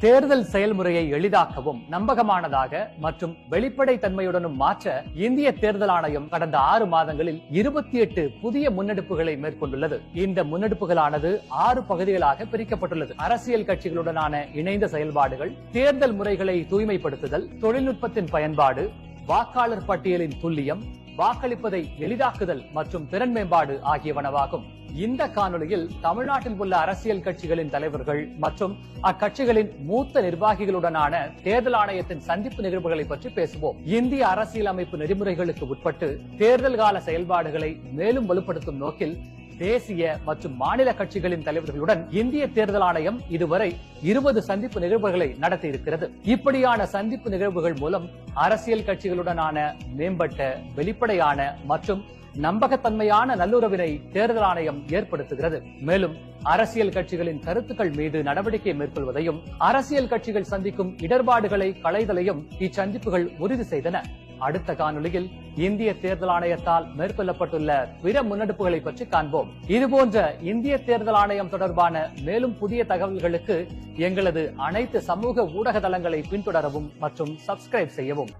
தேர்தல் செயல்முறையை எளிதாக்கவும் நம்பகமானதாக மற்றும் வெளிப்படை தன்மையுடனும் மாற்ற இந்திய தேர்தல் ஆணையம் கடந்த 6 மாதங்களில் 28 புதிய முன்னெடுப்புகளை மேற்கொண்டுள்ளது. இந்த முன்னெடுப்புகளானது 6 பகுதிகளாக பிரிக்கப்பட்டுள்ளது. அரசியல் கட்சிகளுடனான இணைந்த செயல்பாடுகள், தேர்தல் முறைகளை தூய்மைப்படுத்துதல், தொழில்நுட்பத்தின் பயன்பாடு, வாக்காளர் பட்டியலின் துல்லியம், வாக்களிப்பதை எளிதாக்குதல் மற்றும் திறன் மேம்பாடு ஆகியவனவாகும். இந்த காணொலியில் தமிழ்நாட்டில் உள்ள அரசியல் கட்சிகளின் தலைவர்கள் மற்றும் அக்கட்சிகளின் மூத்த நிர்வாகிகளுடனான தேர்தல் ஆணையத்தின் சந்திப்பு நிகழ்வுகளை பற்றி பேசுவோம். இந்திய அரசியலமைப்பு நெறிமுறைகளுக்கு உட்பட்டு தேர்தல் கால செயல்பாடுகளை மேலும் வலுப்படுத்தும் நோக்கில் தேசிய மற்றும் மாநில கட்சிகளின் தலைவர்களுடன் இந்திய தேர்தல் ஆணையம் இதுவரை 20 சந்திப்பு நிகழ்வுகளை நடத்தி இருக்கிறது. இப்படியான சந்திப்பு நிகழ்வுகள் மூலம் அரசியல் கட்சிகளுடனான மேம்பட்ட, வெளிப்படையான மற்றும் நம்பகத்தன்மையான நல்லுறவினை தேர்தல் ஆணையம் ஏற்படுத்துகிறது. மேலும் அரசியல் கட்சிகளின் கருத்துக்கள் மீது நடவடிக்கை மேற்கொள்வதையும் அரசியல் கட்சிகள் சந்திக்கும் இடர்பாடுகளை களைதலையும் இச்சந்திப்புகள் உறுதி செய்தன. அடுத்த காணொலியில் இந்திய தேர்தல் ஆணையத்தால் மேற்கொள்ளப்பட்டுள்ள பிற முன்னெடுப்புகளை பற்றி காண்போம். இதுபோன்ற இந்திய தேர்தல் ஆணையம் தொடர்பான மேலும் புதிய தகவல்களுக்கு எங்களது அனைத்து சமூக ஊடக தளங்களை பின்தொடரவும் மற்றும் சப்ஸ்கிரைப் செய்யவும்.